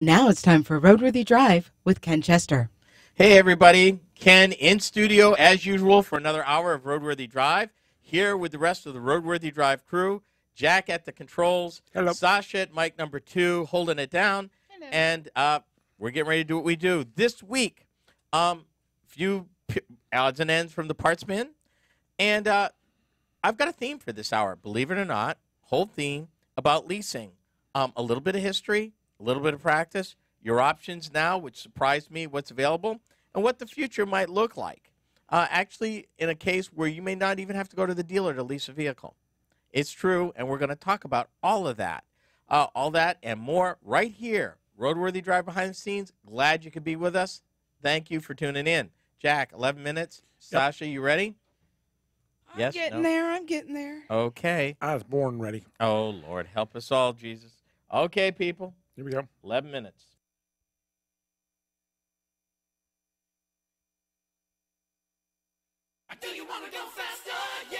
Now it's time for RoadWorthy Drive with Ken Chester. Hey, everybody. Ken in studio, as usual, for another hour of RoadWorthy Drive. Here with the rest of the RoadWorthy Drive crew. Jack at the controls. Hello. Sasha at mic number 2, holding it down. Hello. And we're getting ready to do what we do. This week, few odds and ends from the parts bin. And I've got a theme for this hour, believe it or not. Whole theme about leasing. A little bit of history, a little bit of practice, your options now, which surprised me, what's available, and what the future might look like. Actually, in a case where you may not even have to go to the dealer to lease a vehicle. It's true, and we're going to talk about all of that. All that and more right here. RoadWorthy Drive behind the scenes. Glad you could be with us. Thank you for tuning in. Jack, 11 minutes. Yep. Sasha, you ready? I'm getting there. Okay. I was born ready. Oh, Lord, help us all, Jesus. Okay, people. Here we go. 11 minutes. Do you want to go faster? Yeah.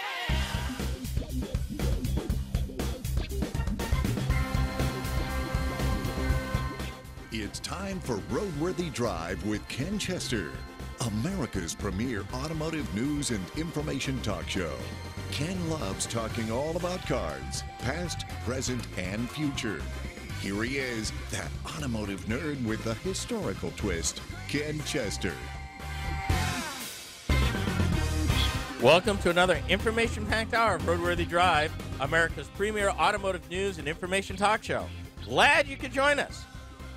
It's time for RoadWorthy Drive with Ken Chester, America's premier automotive news and information talk show. Ken loves talking all about cars, past, present, and future. Here he is, that automotive nerd with a historical twist, Ken Chester. Welcome to another information-packed hour of RoadWorthy Drive, America's premier automotive news and information talk show. Glad you could join us.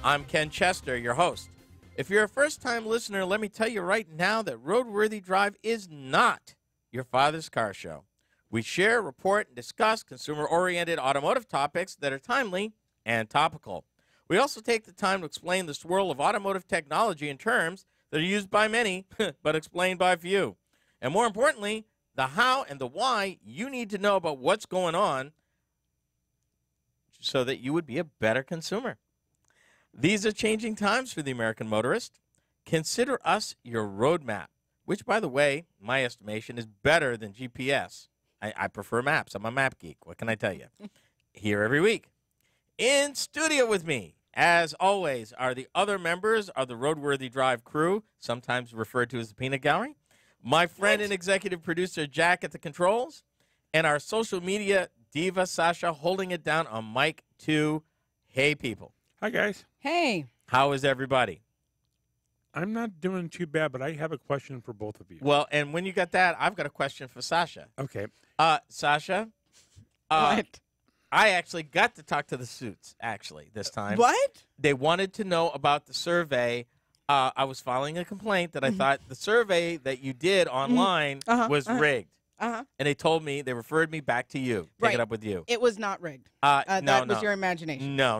I'm Ken Chester, your host. If you're a first-time listener, let me tell you right now that RoadWorthy Drive is not your father's car show. We share, report, and discuss consumer-oriented automotive topics that are timely and topical. We also take the time to explain the swirl of automotive technology in terms that are used by many, but explained by few. And more importantly, the how and the why you need to know about what's going on so that you would be a better consumer. These are changing times for the American motorist. Consider us your roadmap, which, by the way, my estimation is better than GPS. I prefer maps. I'm a map geek. What can I tell you? Here every week. In studio with me, as always, are the other members of the RoadWorthy Drive crew, sometimes referred to as the Peanut Gallery. My friend and executive producer, Jack at the controls, and our social media diva, Sasha, holding it down on mic 2. Hey, people. Hi, guys. Hey. How is everybody? I'm not doing too bad, but I have a question for both of you. Well, and when you got that, I've got a question for Sasha. Okay. Sasha? What? I actually got to talk to the suits, actually, this time. What? They wanted to know about the survey. I was filing a complaint that I thought the survey that you did online was rigged. Uh-huh. And they told me, they referred me back to you. Take it up with you. It was not rigged. No, that was your imagination. No.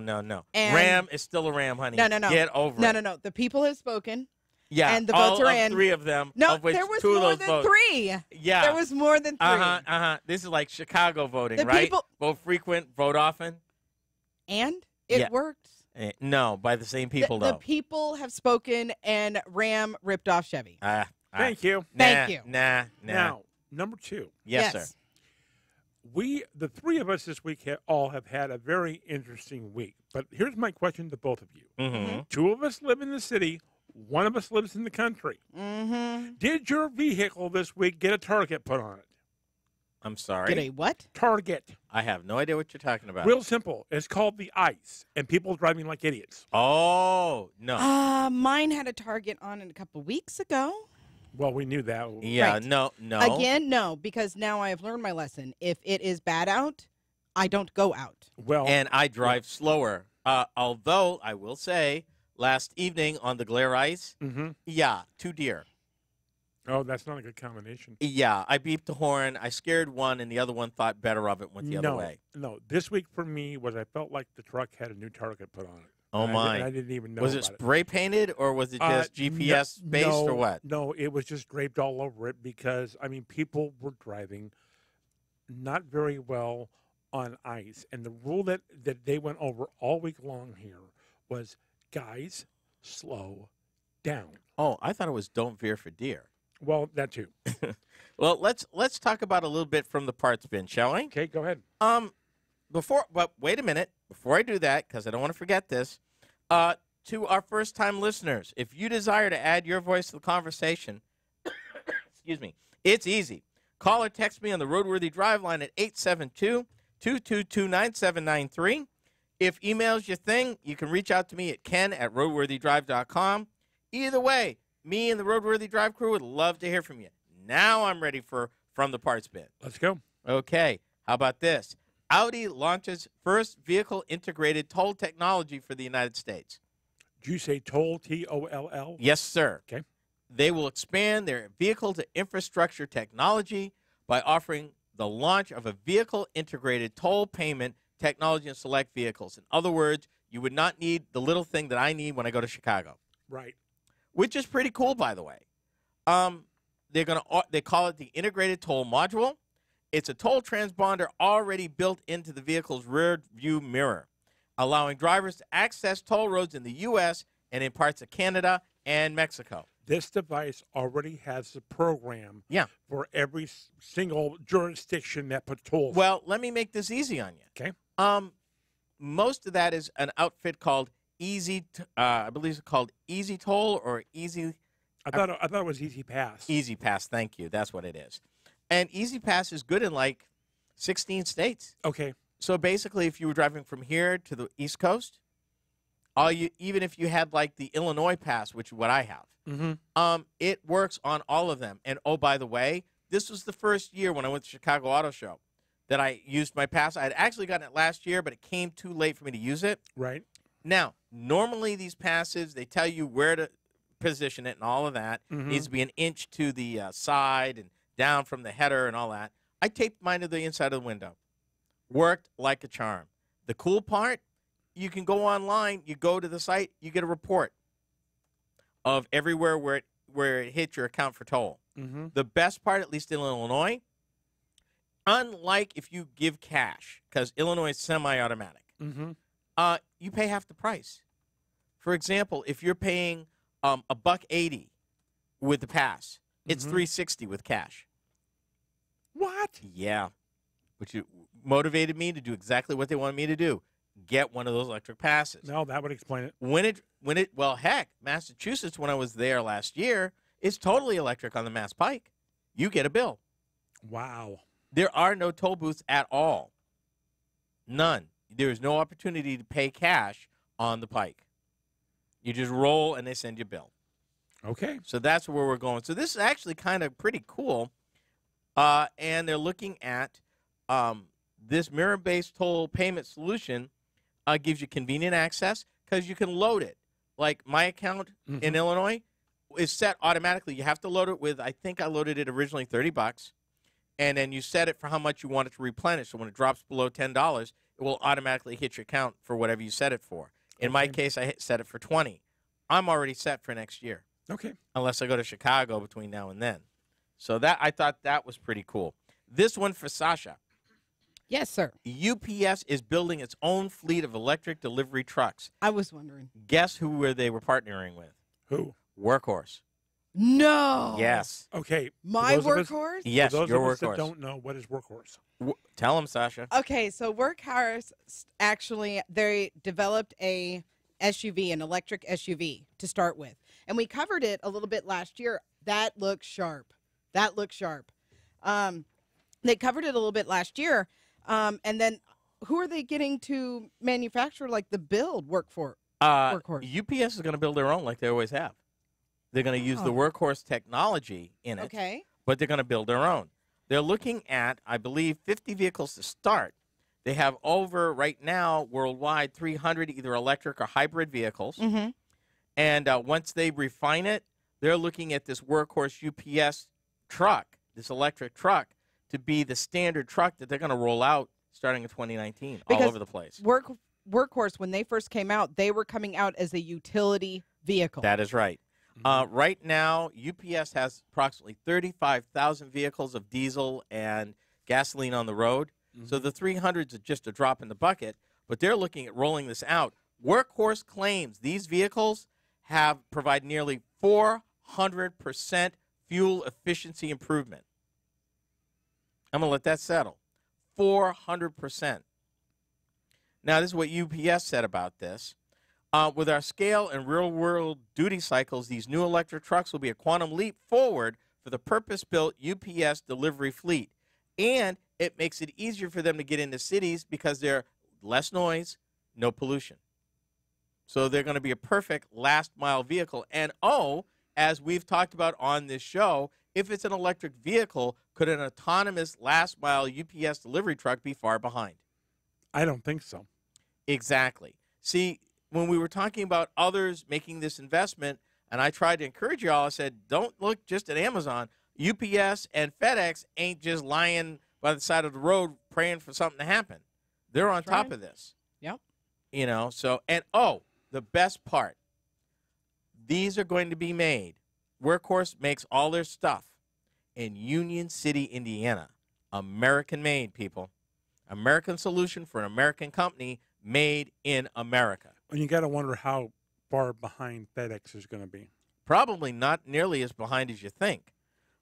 And Ram is still a ram, honey. No. Get over it. No. The people have spoken. Yeah, And the votes all are of in. 3 of them. No, of which there was 2 of more those than votes. 3. Yeah. There was more than 3. This is like Chicago voting, The right? people- Vote frequent, vote often. And it Yeah. worked. No, by the same people, The though. people have spoken, and Ram ripped off Chevy. Thank you. Thank you. Nah. Now, number 2. Yes, sir. The 3 of us this week all have had a very interesting week. But here's my question to both of you. Mm-hmm. 2 of us live in the city. 1 of us lives in the country. Mm-hmm. Did your vehicle this week get a target put on it? I'm sorry. Get a what? Target. I have no idea what you're talking about. Real simple. It's called the ice, and people driving like idiots. Oh, no. Mine had a target on it a couple weeks ago. Well, we knew that. Yeah, Right. no. Again, no, because now I have learned my lesson. If it is bad out, I don't go out. Well, And I drive slower. Although, I will say, last evening on the glare ice, mhm. 2 deer. Oh, that's not a good combination. Yeah, I beeped the horn. I scared one, and the other one thought better of it, went the other No, way. no. This week for me was I felt like the truck had a new target put on it. Oh, And my. I didn't even know Was it about spray painted, or was it just GPS based, or what? No, it was just draped all over it because, I mean, people were driving not very well on ice. And the rule that they went over all week long here was, guys, slow down. Oh, I thought it was don't veer for deer. Well, that too. Well, let's talk about a little bit from the parts bin, shall we? Okay, go ahead. But wait a minute. Before I do that, because I don't want to forget this, to our first-time listeners, if you desire to add your voice to the conversation, excuse me, it's easy. Call or text me on the RoadWorthy Drive line at 872-222-9793. If email's your thing, you can reach out to me at ken@roadworthydrive.com. Either way, me and the RoadWorthy Drive crew would love to hear from you. Now I'm ready for From the Parts Bin. Let's go. Okay, how about this? Audi launches first vehicle integrated toll technology for the United States. Did you say toll, T-O-L-L? Yes, sir. Okay. They will expand their vehicle-to-infrastructure technology by offering the launch of a vehicle-integrated toll payment technology in select vehicles. In other words, you would not need the little thing that I need when I go to Chicago, Right. which is pretty cool, by the way. They call it the integrated toll module. It's a toll transponder already built into the vehicle's rear view mirror, allowing drivers to access toll roads in the U.S. and in parts of Canada and Mexico. This device already has the program Yeah. for every single jurisdiction that puts tolls. Well, let me make this easy on you. Okay. Most of that is an outfit called I believe it's called Easy Toll or Easy I thought it was Easy Pass. Easy Pass. Thank you. That's what it is. And Easy Pass is good in like 16 states. Okay. So basically, if you were driving from here to the East Coast, even if you had like the Illinois Pass, which is what I have, it works on all of them. And oh, by the way, this was the first year when I went to Chicago Auto Show that I used my pass. I had actually gotten it last year, but it came too late for me to use it. Right. Now, normally these passes, they tell you where to position it and all of that. It needs to be an inch to the side and down from the header and all that. I taped mine to the inside of the window. Worked like a charm. The cool part, you can go online, you go to the site, you get a report of everywhere where it hit your account for toll. The best part, at least in Illinois, unlike if you give cash, because Illinois is semi-automatic, you pay half the price. For example, if you're paying $1.80 with the pass, it's $3.60 with cash. What? Yeah, which motivated me to do exactly what they wanted me to do: get one of those electric passes. No, that would explain it. Well, heck, Massachusetts, when I was there last year, is totally electric on the Mass Pike. You get a bill. Wow. There are no toll booths at all. None. There is no opportunity to pay cash on the Pike. You just roll and they send you a bill. Okay. So that's where we're going. So this is actually kind of pretty cool. And they're looking at this mirror-based toll payment solution gives you convenient access because you can load it. Like my account in Illinois is set automatically. You have to load it with, I think I loaded it originally $30, and then you set it for how much you want it to replenish. So when it drops below $10, it will automatically hit your account for whatever you set it for. In my case, I set it for $20. I'm already set for next year. Okay. Unless I go to Chicago between now and then. So that I thought that was pretty cool. This one for Sasha. Yes, sir. UPS is building its own fleet of electric delivery trucks. I was wondering. Guess who they were partnering with? Who? Workhorse. No. Yes. Okay. My for those of us- workhorse? Yes, for those your of us that Workhorse. don't know, what is Workhorse? Tell them, Sasha. Okay, so Workhorse actually, they developed a SUV, an electric SUV to start with. And we covered it a little bit last year. That looks sharp. That looks sharp. They covered it a little bit last year. And then who are they getting to manufacture like the build Workhorse? UPS is going to build their own like they always have. They're going to use the Workhorse technology in it, Okay. but they're going to build their own. They're looking at, I believe, 50 vehicles to start. They have over, right now, worldwide, 300 either electric or hybrid vehicles. And once they refine it, they're looking at this Workhorse UPS truck, this electric truck, to be the standard truck that they're going to roll out starting in 2019 all over the place. Workhorse, when they first came out, they were coming out as a utility vehicle. That is right. Right now, UPS has approximately 35,000 vehicles of diesel and gasoline on the road. So the 300s are just a drop in the bucket, but they're looking at rolling this out. Workhorse claims these vehicles provide nearly 400% fuel efficiency improvement. I'm going to let that settle. 400%. Now, this is what UPS said about this. With our scale and real-world duty cycles, these new electric trucks will be a quantum leap forward for the purpose-built UPS delivery fleet. And it makes it easier for them to get into cities because they're less noise, no pollution. So they're going to be a perfect last-mile vehicle. And, as we've talked about on this show, if it's an electric vehicle, could an autonomous last-mile UPS delivery truck be far behind? I don't think so. Exactly. See, when we were talking about others making this investment, and I tried to encourage you all, I said, don't look just at Amazon. UPS and FedEx ain't just lying by the side of the road praying for something to happen. They're on top of this. Yep. So, and the best part, these are going to be made. Workhorse makes all their stuff in Union City, Indiana. American made, people. American solution for an American company made in America. And you got to wonder how far behind FedEx is going to be. Probably not nearly as behind as you think.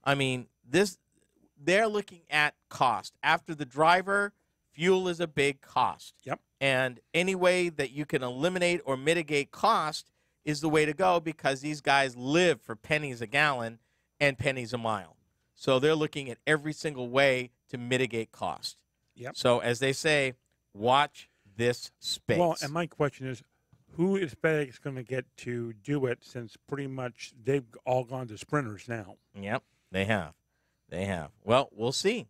I mean, they're looking at cost. After the driver, fuel is a big cost. Yep. And any way that you can eliminate or mitigate cost is the way to go because these guys live for pennies a gallon and pennies a mile. So they're looking at every single way to mitigate cost. Yep. So as they say, watch this space. Well, and my question is, who is FedEx going to get to do it since pretty much they've all gone to sprinters now? Yep, they have. They have. Well, we'll see.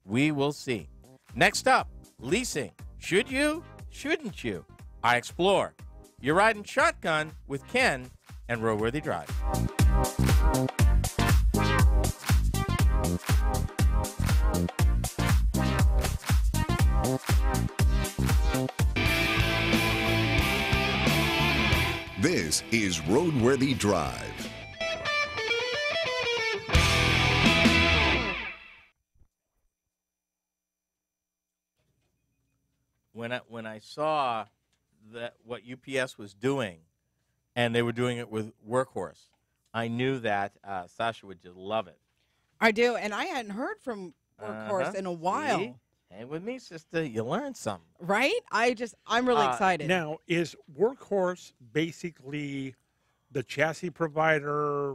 We will see. Next up, leasing. Should you? Shouldn't you? I explore. You're riding shotgun with Ken and RoadWorthy Drive. This is RoadWorthy Drive. When I saw that what UPS was doing, and they were doing it with Workhorse, I knew that Sasha would just love it. I do, and I hadn't heard from Workhorse in a while. See? Hang with me, sister. You learned something. Right? I'm really excited. Now, is Workhorse basically the chassis provider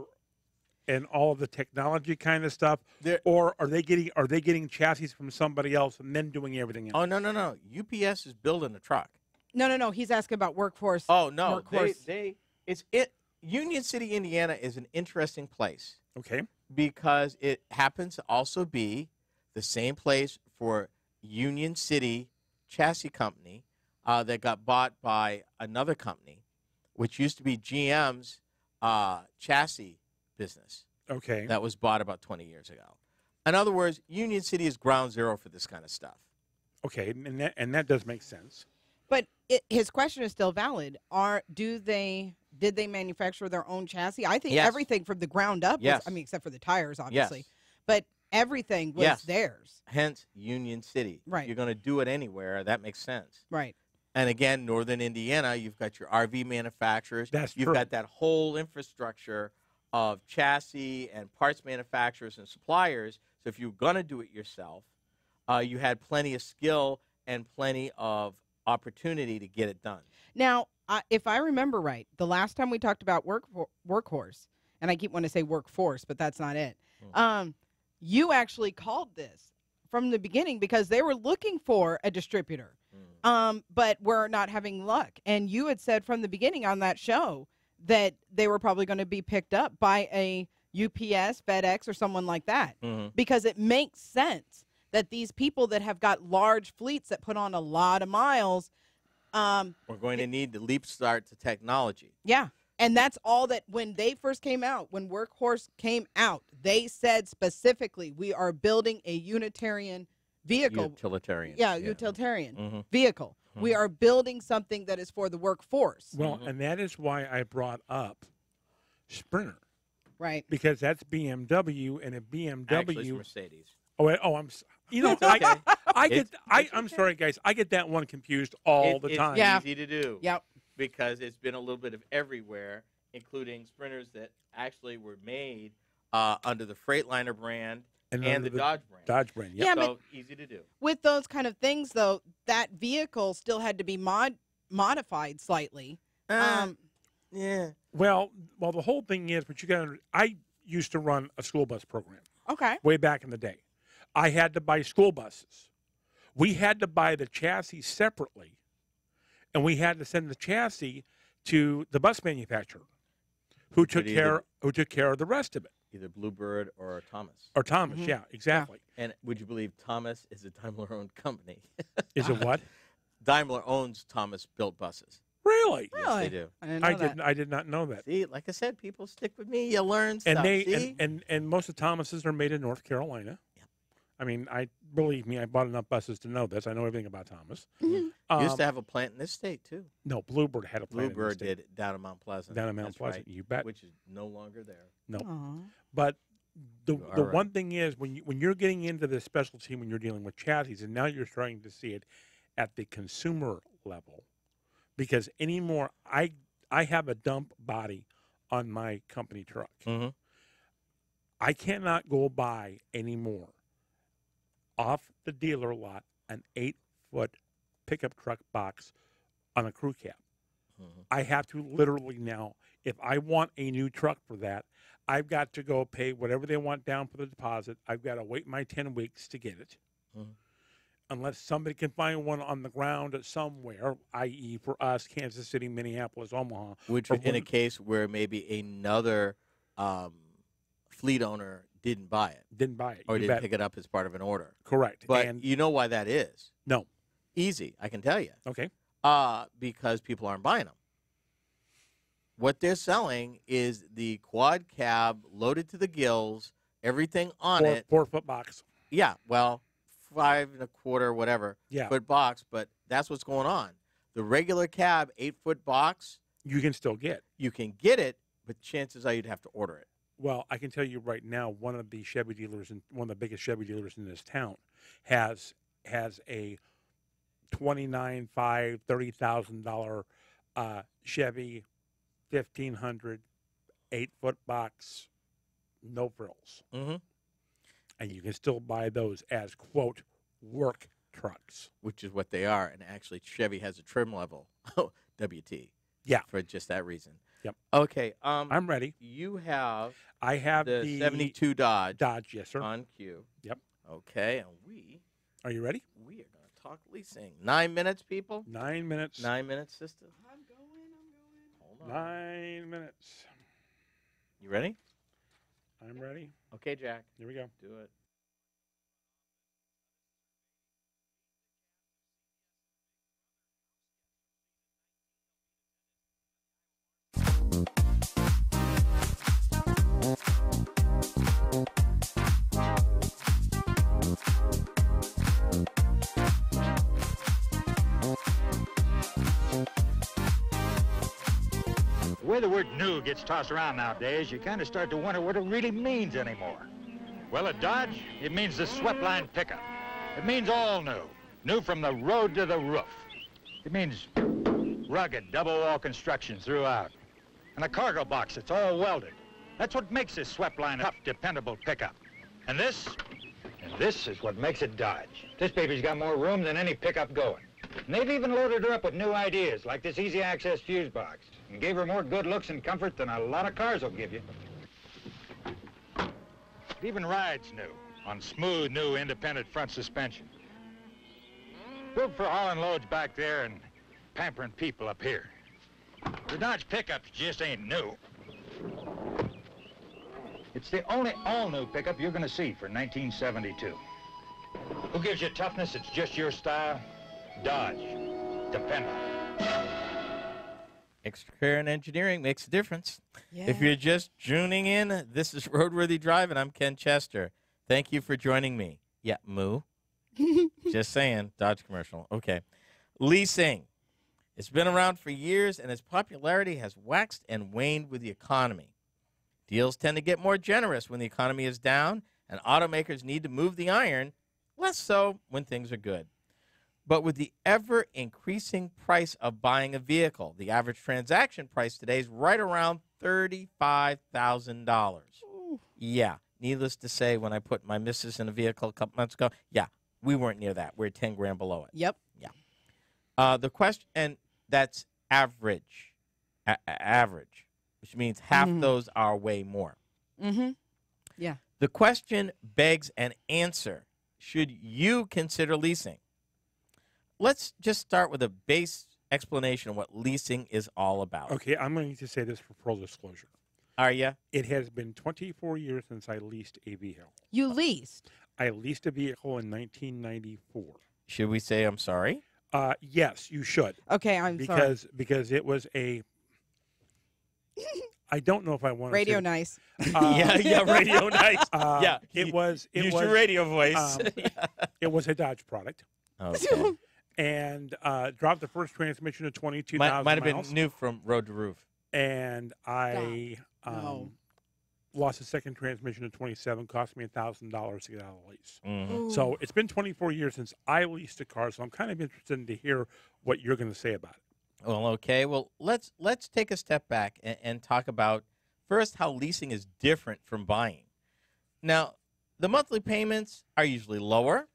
and all of the technology kind of stuff, or are they getting chassis from somebody else and then doing everything else? Oh no! UPS is building a truck. No. He's asking about Workforce. Oh no, Workhorse. Union City, Indiana is an interesting place. Okay. Because it happens to also be the same place for Union City Chassis Company that got bought by another company, which used to be GM's chassis business. Okay. That was bought about 20 years ago. In other words, Union City is ground zero for this kind of stuff. Okay, and that does make sense. But his question is still valid. Did they manufacture their own chassis? I think Yes. everything from the ground up Yes. was, except for the tires, obviously. Yes. But everything was Yes. theirs. Hence, Union City. Right. You're going to do it anywhere. That makes sense. Right. And again, northern Indiana, you've got your RV manufacturers. You've true. got that whole infrastructure of chassis and parts manufacturers and suppliers. So if you're going to do it yourself, you had plenty of skill and plenty of opportunity to get it done. Now, if I remember right, the last time we talked about Workhorse, and I keep wanting to say Workforce, but that's not it. You actually called this from the beginning because they were looking for a distributor, but were not having luck. And you had said from the beginning on that show that they were probably going to be picked up by a UPS, FedEx, or someone like that, because it makes sense that these people that have got large fleets that put on a lot of miles, we're going to need to leap start to technology. Yeah. And that's all that when they first came out, when Workhorse came out, they said specifically, we are building a Utilitarian vehicle. Utilitarian vehicle. We are building something that is for the workforce. Well, and that is why I brought up Sprinter. Right. Because that's BMW, and a BMW. Actually, it's Mercedes. I'm sorry, guys. I get that one confused all the time. It's easy to do. Yep. Because it's been a little bit of everywhere, including Sprinters that actually were made under the Freightliner brand and the Dodge brand. Dodge brand, yep. Yeah, so but easy to do. with those kind of things, though, that vehicle still had to be modified slightly Yeah. Well, the whole thing is, but you got. I used to run a school bus program Okay. way back in the day. I had to buy school buses. We had to buy the chassis separately, and we had to send the chassis to the bus manufacturer, who took care of the rest of it. Either Bluebird or Thomas. Or Thomas, yeah, exactly. And would you believe Thomas is a Daimler-owned company? Is it what? Daimler owns Thomas-built buses. Really? Yes, they do. I didn't know that. I did not know that. See, like I said, people stick with me. You learn stuff. And they see? and most of Thomas's are made in North Carolina. Yep. I mean, believe me, I bought enough buses to know this. I know everything about Thomas. Used to have a plant in this state, too. No, Bluebird had a plant. Bluebird in the state. did down in Mount Pleasant. Down in Mount That's Pleasant, right, you bet. which is no longer there. No, Aw. but the are right. one thing is when you're getting into the specialty, when you're dealing with chassis, and now you're starting to see it at the consumer level, because anymore I have a dump body on my company truck. Mm-hmm. I cannot go buy anymore off the dealer lot an 8-foot pickup truck box on a crew cab. Mm-hmm. I have to literally now, if I want a new truck for that, I've got to go pay whatever they want down for the deposit. I've got to wait my 10 weeks to get it. Mhm. Unless somebody can find one on the ground somewhere, i.e. for us, Kansas City, Minneapolis, Omaha. Which, or in a case where maybe another fleet owner didn't buy it didn't buy it. or You didn't bet. pick it up as part of an order. Correct. But and you know why that is? no. Easy, I can tell you. Okay. Because people aren't buying them. What they're selling is the quad cab loaded to the gills, everything on it. 4-foot box. Yeah, well, 5 1/4, whatever, Yeah. foot box, but that's what's going on. The regular cab, 8-foot box, You can still get. you can get it, but chances are you'd have to order it. Well, I can tell you right now, one of the Chevy dealers, one of the biggest Chevy dealers in this town, has a $29,500, $30,000 Chevy 1500 8-foot box, no frills, Mm-hmm. and you can still buy those as quote work trucks. Which is what they are, and actually Chevy has a trim level, WT. Yeah. For just that reason. Yep. Okay. I'm ready. You have I have the 72 Dodge yes, sir. on cue. Yep. Okay, and we Are you ready? are going to talk leasing. 9 minutes, people. 9 minutes. 9 minutes, sister. I'm going. Hold on. 9 minutes. You ready? I'm ready. Okay, Jack. Here we go. Do it. The way the word new gets tossed around nowadays, you kind of start to wonder what it really means anymore. Well, at Dodge, it means the swept-line pickup. It means all new. New from the road to the roof. It means rugged double-wall construction throughout. And a cargo box that's all welded. That's what makes this swept-line a tough, dependable pickup. And this is what makes it Dodge. This baby's got more room than any pickup going. And they've even loaded her up with new ideas, like this easy access fuse box, and gave her more good looks and comfort than a lot of cars will give you. It even rides new, on smooth, new, independent front suspension. Built for hauling loads back there and pampering people up here. The Dodge pickups just ain't new. It's the only all-new pickup you're gonna see for 1972. Who gives you toughness that's just your style? Dodge. Depend on it. Extra care and engineering makes a difference. Yeah. If you're just tuning in, this is Roadworthy Drive, and I'm Ken Chester. Thank you for joining me. Yeah, moo. Just saying, Dodge commercial. Okay. Leasing. It's been around for years, and its popularity has waxed and waned with the economy. Deals tend to get more generous when the economy is down, and automakers need to move the iron, less so when things are good. But with the ever-increasing price of buying a vehicle, the average transaction price today is right around $35,000. Yeah, needless to say, when I put my missus in a vehicle a couple months ago, yeah, we weren't near that. We're 10 grand below it. Yep. The question, and that's average. average, which means half those are way more. Mm-hmm. Yeah. The question begs an answer. Should you consider leasing? Let's just start with a base explanation of what leasing is all about. Okay, I'm going to say this for full disclosure. Are you? It has been 24 years since I leased a vehicle. You leased. I leased a vehicle in 1994. Should we say I'm sorry? Yes, you should. Okay, I'm sorry. Because it was a. I don't know if I want to Radio say, nice. Yeah, radio nice. Yeah, it was. It use was your radio voice. It was a Dodge product, Okay. and dropped the first transmission to 22,000 Might have miles. been new from road to roof. And I No. lost the second transmission to 27. Cost me $1,000 to get out of the lease. Mhm. So it's been 24 years since I leased a car. So I'm kind of interested to hear what you're going to say about it. Well, okay. Well, let's take a step back and talk about first how leasing is different from buying. Now, the monthly payments are usually lower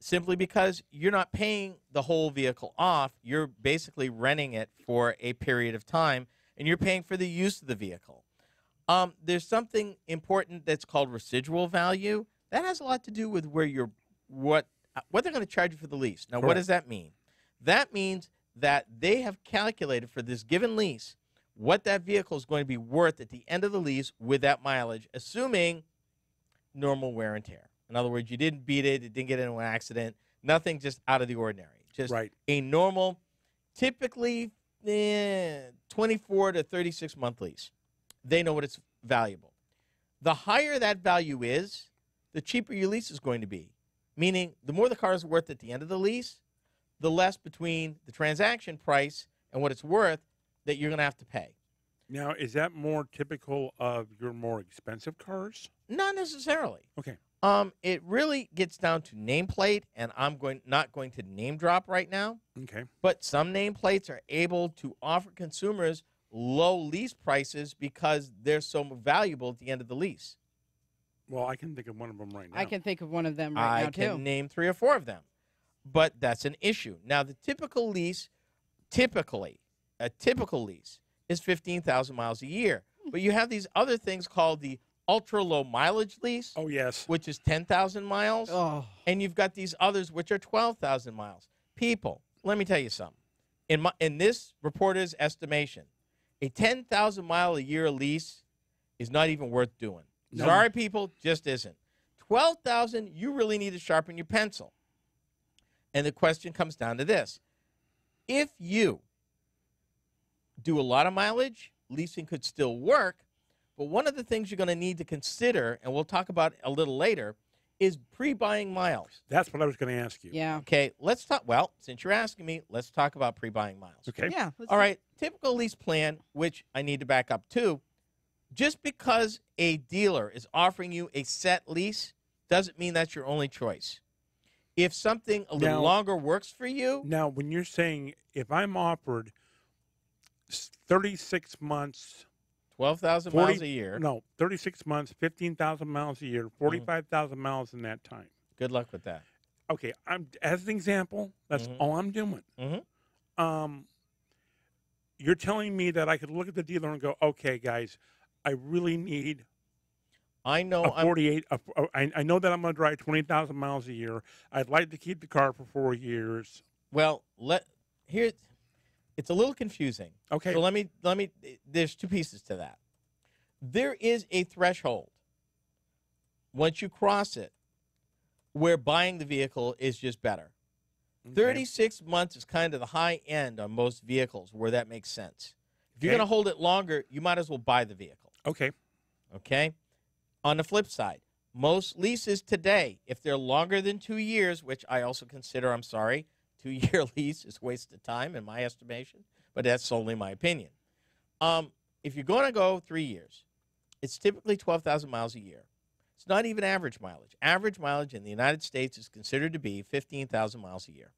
simply because you're not paying the whole vehicle off. You're basically renting it for a period of time, and you're paying for the use of the vehicle. There's something important that's called residual value. That has a lot to do with where what they're going to charge you for the lease. Now, what Correct. does that mean? That means that they have calculated for this given lease what that vehicle is going to be worth at the end of the lease with that mileage, assuming normal wear and tear. In other words, you didn't beat it, it didn't get into an accident, nothing just out of the ordinary. Just Right. a normal, typically 24 to 36 month lease. They know what it's valuable. The higher that value is, the cheaper your lease is going to be. Meaning, the more the car is worth at the end of the lease, the less between the transaction price and what it's worth that you're going to have to pay. Now, is that more typical of your more expensive cars? Not necessarily. Okay. It really gets down to nameplate, and I'm not going to name drop right now. Okay. But some nameplates are able to offer consumers low lease prices because they're so valuable at the end of the lease. Well, I can think of one of them right now. I can think of one of them right now, I can too. name 3 or 4 of them. But that's an issue. Now, the typical lease, a typical lease is 15,000 miles a year. But you have these other things called the ultra-low mileage lease, Oh, yes. which is 10,000 miles. Oh, And you've got these others, which are 12,000 miles. People, let me tell you something. In this reporter's estimation, a 10,000 mile a year lease is not even worth doing. No. Sorry, people, just isn't. 12,000, you really need to sharpen your pencil. And the question comes down to this. If you do a lot of mileage, leasing could still work. But one of the things you're going to need to consider, and we'll talk about a little later, is pre-buying miles. That's what I was going to ask you. yeah. Okay, let's talk. Well, since you're asking me, let's talk about pre-buying miles. Okay. Yeah. All right, typical lease plan, which I need to back up too, just because a dealer is offering you a set lease doesn't mean that's your only choice. If something a little Now- longer works for you, Now, when you're saying if I'm offered 36 months, 12,000 40 miles a year, No, 36 months, 15,000 miles a year, 45,000 miles in that time. good luck with that. Okay, as an example, that's all I'm doing. Mhm. You're telling me that I could look at the dealer and go, okay, guys, I really need I know a 48. I know that I'm going to drive 20,000 miles a year. I'd like to keep the car for 4 years. it's a little confusing. Okay. So let me there's 2 pieces to that. There is a threshold once you cross it where buying the vehicle is just better. Okay. 36 months is kind of the high end on most vehicles where that makes sense. If you're Okay. going to hold it longer, you might as well buy the vehicle. Okay. Okay? On the flip side, most leases today, if they're longer than 2 years, which I also consider, I'm sorry, 2-year lease is a waste of time in my estimation, but that's solely my opinion. If you're going to go 3 years, it's typically 12,000 miles a year. It's not even average mileage. Average mileage in the United States is considered to be 15,000 miles a year.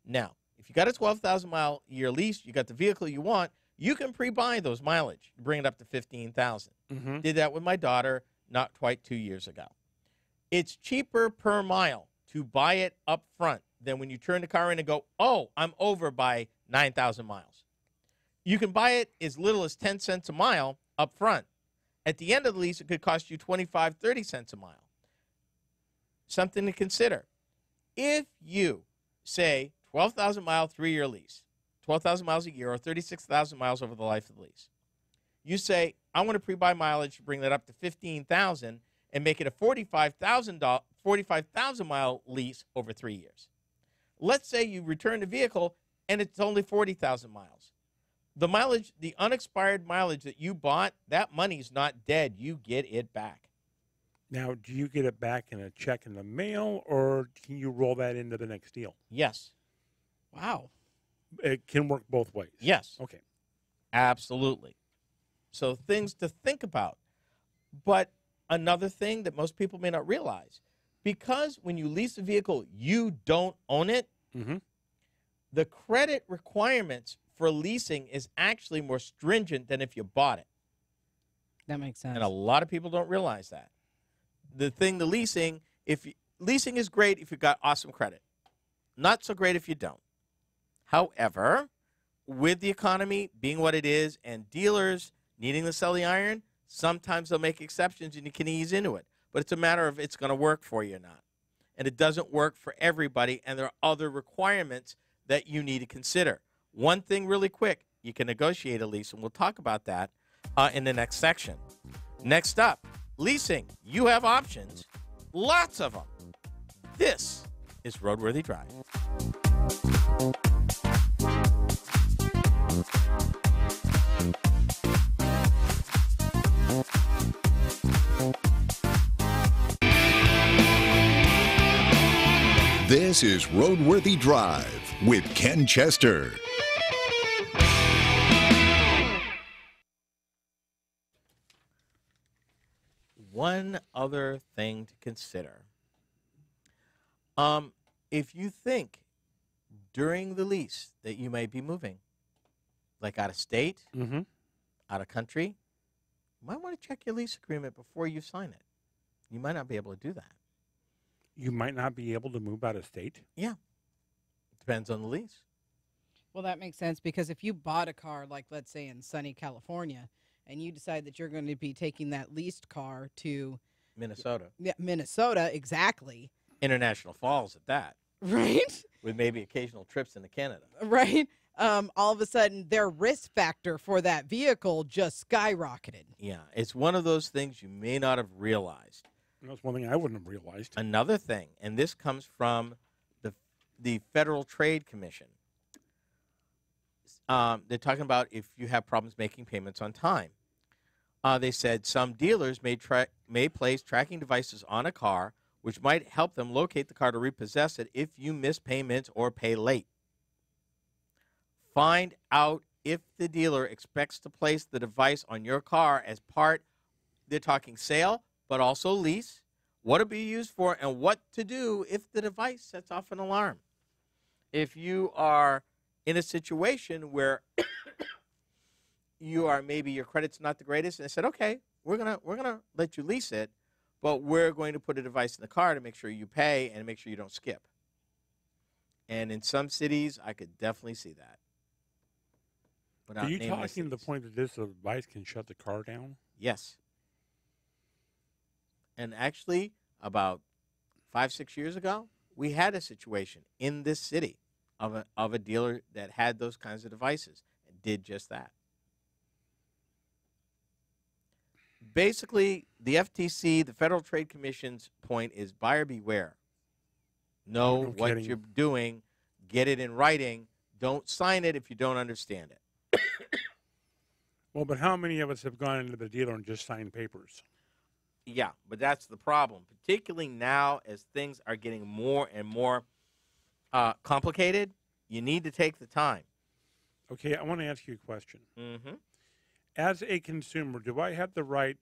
Now, if you got a 12,000 mile a year lease, you got the vehicle you want, you can pre-buy those mileage, bring it up to 15,000. Mm-hmm. Did that with my daughter not quite 2 years ago. It's cheaper per mile to buy it up front than when you turn the car in and go, oh, I'm over by 9,000 miles. You can buy it as little as 10 cents a mile up front. At the end of the lease, it could cost you 25, 30 cents a mile. Something to consider. If you say 12,000 mile 3-year lease, 12,000 miles a year, or 36,000 miles over the life of the lease, you say, I want to pre-buy mileage to bring that up to 15,000 and make it a 45,000 mile lease over 3 years. Let's say you return the vehicle and it's only 40,000 miles. The mileage, the unexpired mileage that you bought, that money's not dead. You get it back. Now, do you get it back in a check in the mail, or can you roll that into the next deal? Yes. Wow. It can work both ways. Yes. Okay. Absolutely. So things to think about. But another thing that most people may not realize, because when you lease a vehicle, you don't own it, Mm-hmm. the credit requirements for leasing is actually more stringent than if you bought it. That makes sense. And a lot of people don't realize that. The leasing, leasing is great if you've got awesome credit. Not so great if you don't. However, with the economy being what it is and dealers needing to sell the iron, sometimes they'll make exceptions and you can ease into it. But it's a matter of it's going to work for you or not. And it doesn't work for everybody, and there are other requirements that you need to consider. One thing really quick, you can negotiate a lease, and we'll talk about that in the next section. Next up, leasing. You have options, lots of them. This is RoadWorthy Drive. This is RoadWorthy Drive with Ken Chester. One other thing to consider. If you think during the lease that you may be moving, like out of state, Mm-hmm. out of country, you might want to check your lease agreement before you sign it. You might not be able to do that. You might not be able to move out of state. Yeah. Depends on the lease. Well, that makes sense because if you bought a car, like let's say in sunny California, and you decide that you're going to be taking that leased car to Minnesota. Minnesota, exactly, International Falls at that, right? with maybe occasional trips into Canada. Right? All of a sudden, their risk factor for that vehicle just skyrocketed. Yeah, it's one of those things you may not have realized. That's one thing I wouldn't have realized. Another thing, and this comes from the Federal Trade Commission. They're talking about if you have problems making payments on time. They said some dealers may place tracking devices on a car, which might help them locate the car to repossess it if you miss payments or pay late. Find out if the dealer expects to place the device on your car as part, they're talking sale, but also lease, what it'll be used for, and what to do if the device sets off an alarm. If you are in a situation where you are maybe your credit's not the greatest, and they said, okay, we're gonna let you lease it, but we're going to put a device in the car to make sure you pay and make sure you don't skip. And in some cities, I could definitely see that. Are you talking the point that this device can shut the car down? Yes. And actually, about 5-6 years ago, we had a situation in this city of a dealer that had those kinds of devices and did just that. Basically, the FTC, the Federal Trade Commission's point is buyer beware. Know No what kidding. you're doing. Get it in writing. Don't sign it if you don't understand it. Well, but how many of us have gone into the dealer and just signed papers? Yeah, but that's the problem, particularly now as things are getting more and more complicated. You need to take the time. Okay, I want to ask you a question. Mm-hmm. As a consumer, do I have the right?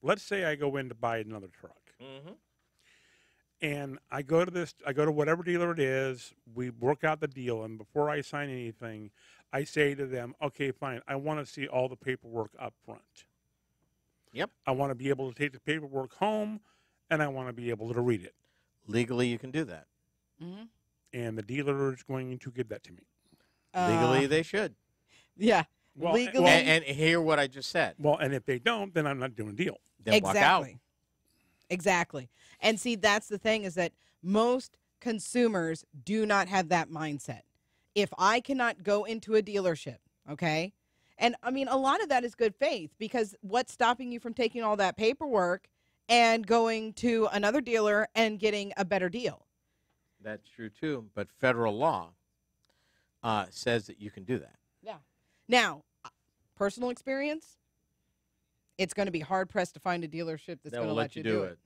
Let's say I go in to buy another truck, Mm-hmm. and I go to whatever dealer it is. We work out the deal, and before I sign anything, I say to them, "Okay, fine. I want to see all the paperwork up front. Yep. I want to be able to take the paperwork home, and I want to be able to read it. Legally, you can do that. Mm-hmm. And the dealer is going to give that to me. Legally, they should. Yeah. Well, legally. And hear what I just said. Well, and if they don't, then I'm not doing a deal. Then walk out. Exactly. And see, that's the thing is that most consumers do not have that mindset. If I cannot go into a dealership, okay? And I mean, a lot of that is good faith because what's stopping you from taking all that paperwork and going to another dealer and getting a better deal? That's true too. But federal law says that you can do that. Yeah. Now, personal experience, it's going to be hard pressed to find a dealership that's That going to will let you do it.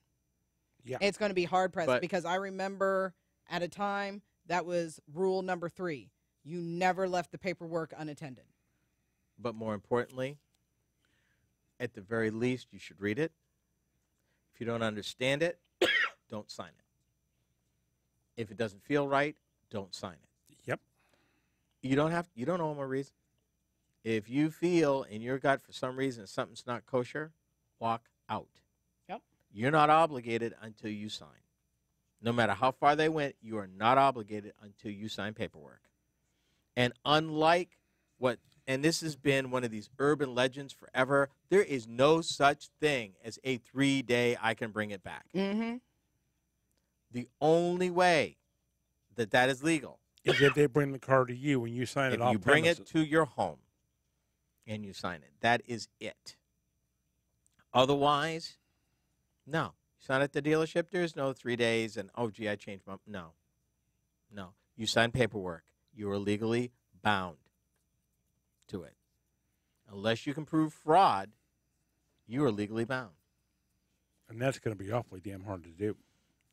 Yeah. It's going to be hard pressed But- because I remember at a time that was rule number 3. You never left the paperwork unattended. But more importantly, at the very least, you should read it. If you don't understand it, don't sign it. If it doesn't feel right, don't sign it. Yep. You don't owe them a reason. If you feel in your gut for some reason something's not kosher, walk out. Yep. You're not obligated until you sign. No matter how far they went, you are not obligated until you sign paperwork. And unlike and this has been one of these urban legends forever, there is no such thing as a 3-day I can bring it back. Mm-hmm. The only way that is legal Is if they bring the car to you and you sign if it off you bring premises. it to your home and you sign it. That is it. Otherwise, no. You sign at the dealership, there's no 3 days and, oh, gee, I changed my... No. No. You sign paperwork. You are legally bound to it. Unless you can prove fraud, you are legally bound. And that's going to be awfully damn hard to do.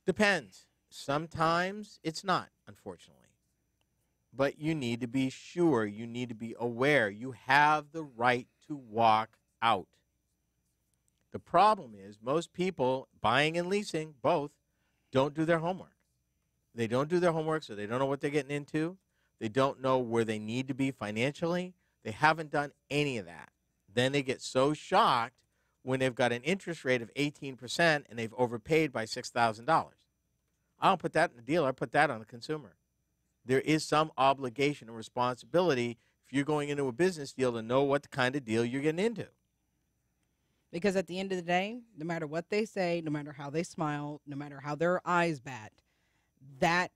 Depends. Sometimes it's not, unfortunately. But you need to be sure. You need to be aware. You have the right to walk out. The problem is most people, buying and leasing, both, don't do their homework. They don't do their homework, so they don't know what they're getting into. They don't know where they need to be financially. They haven't done any of that. Then they get so shocked when they've got an interest rate of 18% and they've overpaid by $6,000. I don't put that in the dealer. I put that on the consumer. There is some obligation and responsibility if you're going into a business deal to know what kind of deal you're getting into. Because at the end of the day, no matter what they say, no matter how they smile, no matter how their eyes bat, that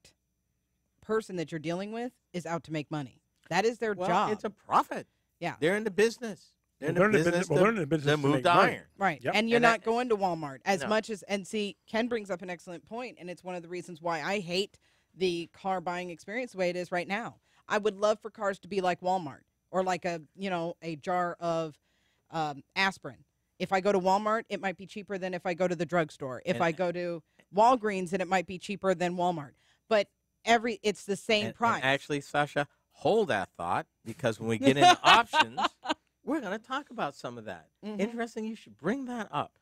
person that you're dealing with is out to make money. That is their job. It's a profit. Yeah. They're in the business. They're in Well, the business to move make the money. iron. Right. Yep. And you're And not that- going to Walmart as No. much as, and see, Ken brings up an excellent point, and it's one of the reasons why I hate the car buying experience the way it is right now. I would love for cars to be like Walmart or like a jar of aspirin. If I go to Walmart, it might be cheaper than if I go to the drugstore. If And- I go to Walgreens, then it might be cheaper than Walmart. But it's the same And price. actually, Sasha, hold that thought because when we get into options, we're going to talk about some of that. Mhm. Interesting. You should bring that up.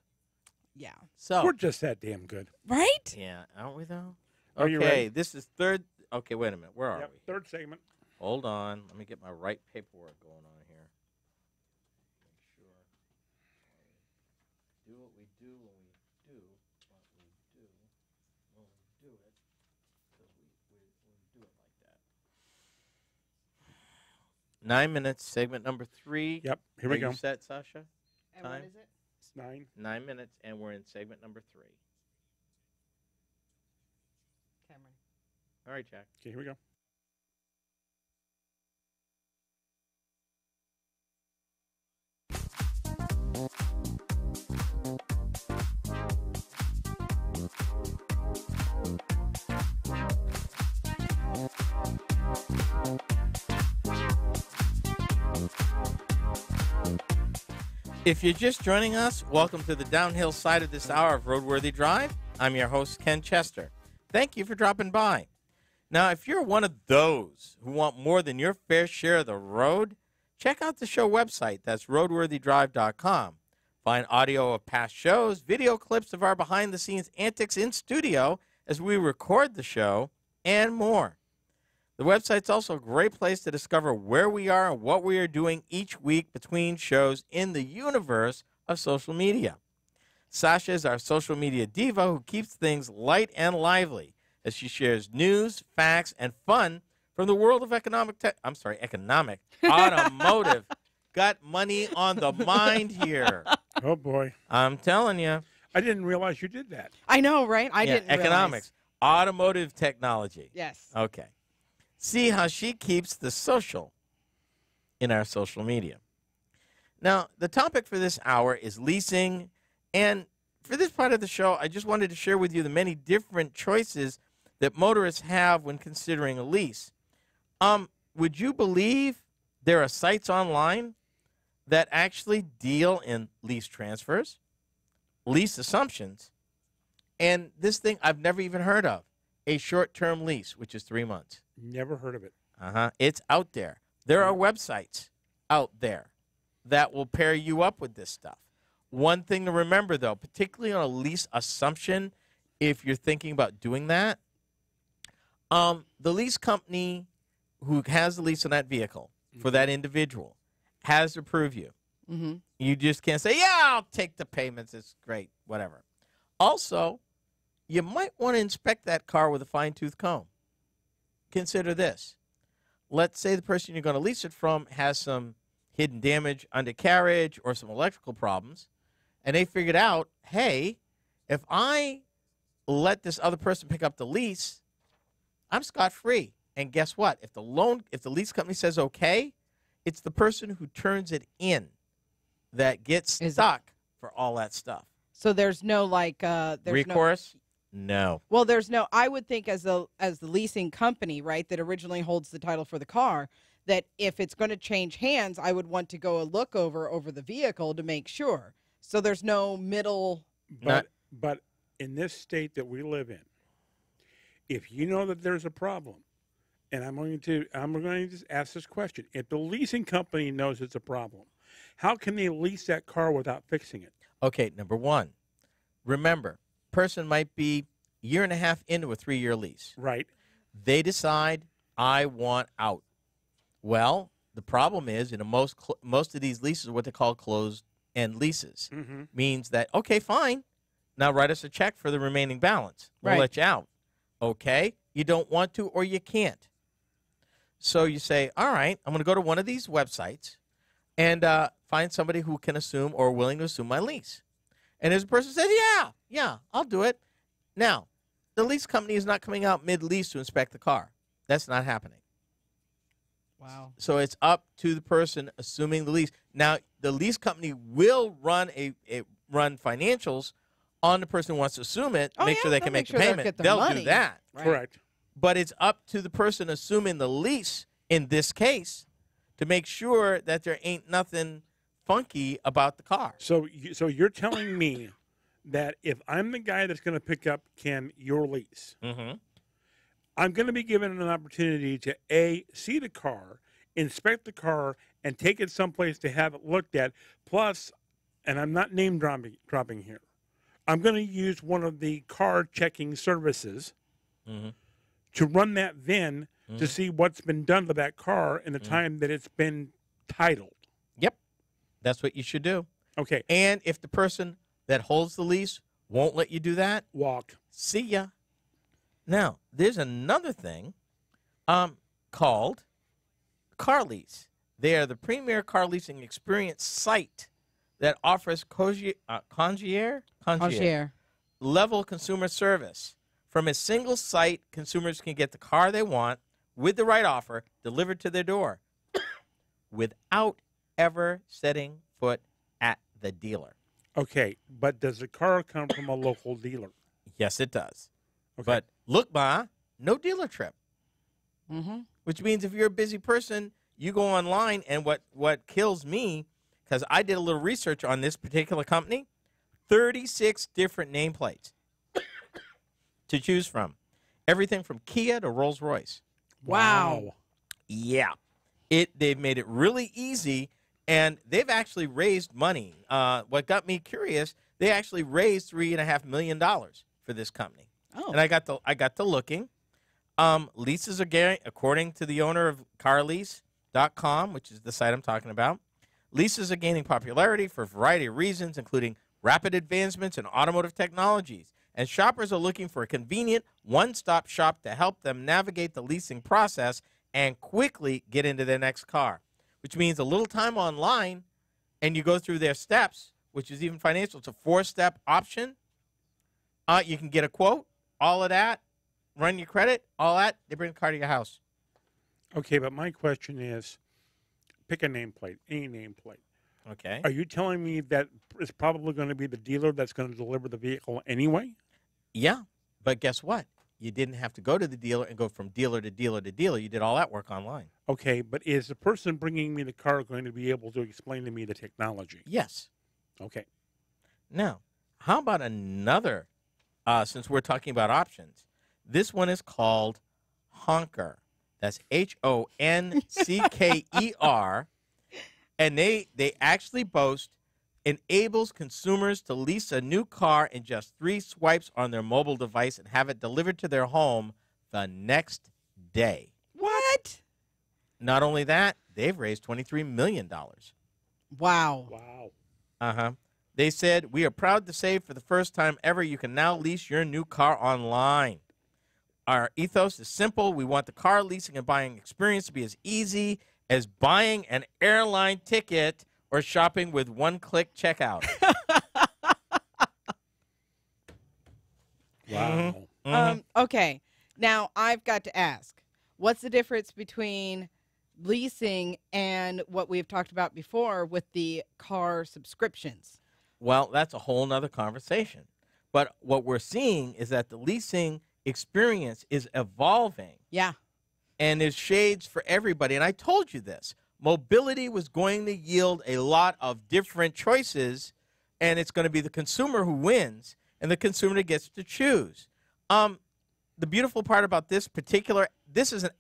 Yeah. So, We're just that damn good. Right? yeah, aren't we though? Are you Okay, ready? this is third. Okay, wait a minute. Where are Yep, we? third segment. Hold on. Let me get my right paperwork going on here. Make sure. Do what we do when we do what we do when we do it. Because we do it like that. 9 minutes, segment number 3. Yep, here we Are go. you set, Sasha? And Time? what is it? It's 9. 9 minutes, and we're in segment number 3. Cameron. All right, Jack. Okay, here we go. If you're just joining us, welcome to the downhill side of this hour of RoadWorthy Drive. I'm your host, Ken Chester. Thank you for dropping by. Now, if you're one of those who want more than your fair share of the road, check out the show website. That's roadworthydrive.com. Find audio of past shows, video clips of our behind-the-scenes antics in studio as we record the show, and more. The website's also a great place to discover where we are and what we are doing each week between shows in the universe of social media. Sasha is our social media diva who keeps things light and lively as she shares news, facts, and fun from the world of economic, automotive. got money on the mind here. Oh boy, I'm telling you. I didn't realize you did that. I know, right? I Yeah, didn't realize. economics, automotive technology. Yes. Okay. See how she keeps the social in our social media. Now, the topic for this hour is leasing. And for this part of the show, I just wanted to share with you the many different choices that motorists have when considering a lease. Would you believe there are sites online that actually deal in lease transfers, lease assumptions, and this thing I've never even heard of, a short-term lease, which is 3 months. Never heard of it. It's out there. There are websites out there that will pair you up with this stuff. One thing to remember, though, particularly on a lease assumption, if you're thinking about doing that, the lease company who has the lease on that vehicle for that individual has to approve you. Mm-hmm. You just can't say, yeah, I'll take the payments. It's great, whatever. Also, you might want to inspect that car with a fine-tooth comb. Consider this. Let's say the person you're going to lease it from has some hidden damage, undercarriage, or some electrical problems, and they figured out, hey, if I let this other person pick up the lease, I'm scot-free. And guess what? If the lease company says okay, it's the person who turns it in that gets stuck for all that stuff. So there's no there's recourse? No. Well, there's no. I would think as the leasing company, right, that originally holds the title for the car, that if it's going to change hands, I would want to go a look over the vehicle to make sure. So there's no middle. But in this state that we live in, if you know that there's a problem, and I'm going to just ask this question: if the leasing company knows it's a problem, how can they lease that car without fixing it? Okay, number one, remember, person might be a year and a half into a 3-year lease. Right. They decide, I want out. Well, the problem is, in most of these leases are what they call closed-end leases. Mm-hmm. Means that, okay, fine, now write us a check for the remaining balance. We'll let you out. Okay, you don't want to or you can't. So you say, all right, I'm going to go to one of these websites and find somebody who can assume or willing to assume my lease. And as a person says, yeah, I'll do it. Now, the lease company is not coming out mid-lease to inspect the car. That's not happening. Wow. So it's up to the person assuming the lease. Now, the lease company will run run financials on the person who wants to assume it, make sure they can make the payment. They'll do that. Right. Correct. But it's up to the person assuming the lease, in this case, to make sure that there ain't nothing funky about the car. So you're telling me that if I'm the guy that's going to pick up, Ken, your lease, Mm-hmm. I'm going to be given an opportunity to see the car, inspect the car, and take it someplace to have it looked at. Plus, and I'm not name dropping here, I'm going to use one of the car checking services to run that VIN to see what's been done to that car in the time that it's been titled. Yep. That's what you should do. Okay. And if the person that holds the lease won't let you do that, Walk. see ya. Now, there's another thing called Car Lease. They are the premier car leasing experience site that offers concierge level consumer service. From a single site, consumers can get the car they want with the right offer delivered to their door without ever setting foot at the dealer. Okay, but does the car come from a local dealer? Yes, it does. Okay. But look, Ma, no dealer trip. Mm-hmm. Which means if you're a busy person, you go online, and what kills me, because I did a little research on this particular company, 36 different nameplates to choose from. Everything from Kia to Rolls-Royce. Wow. Yeah. They've made it really easy, and they've actually raised money. What got me curious, they actually raised $3.5 million for this company. Oh. And I got to looking. Leases are according to the owner of carlease.com, which is the site I'm talking about. Leases are gaining popularity for a variety of reasons, including rapid advancements in automotive technologies. And shoppers are looking for a convenient one-stop shop to help them navigate the leasing process and quickly get into their next car. which means a little time online, and you go through their steps, which is even financial. It's a 4-step option. You can get a quote, all of that, run your credit, all that. They bring the car to your house. Okay, but my question is, pick a nameplate, any nameplate. Okay. Are you telling me that it's probably going to be the dealer that's going to deliver the vehicle anyway? Yeah, but guess what? You didn't have to go to the dealer and go from dealer to dealer to dealer. You did all that work online. Okay, but is the person bringing me the car going to be able to explain to me the technology? Yes. Okay. Now, how about another, since we're talking about options, this one is called Honker. That's Honcker. And they actually boast enables consumers to lease a new car in just 3 swipes on their mobile device and have it delivered to their home the next day. What? Not only that, they've raised $23 million. Wow. Wow. Uh-huh. They said, we are proud to say for the first time ever, you can now lease your new car online. Our ethos is simple. We want the car leasing and buying experience to be as easy as buying an airline ticket or shopping with one-click checkout. Wow. Okay. Now, I've got to ask, what's the difference between leasing and what we've talked about before with the car subscriptions? Well, that's a whole nother conversation. But what we're seeing is that the leasing experience is evolving. Yeah. And there's shades for everybody. And I told you this. Mobility was going to yield a lot of different choices, and it's going to be the consumer who wins, and the consumer gets to choose. The beautiful part about this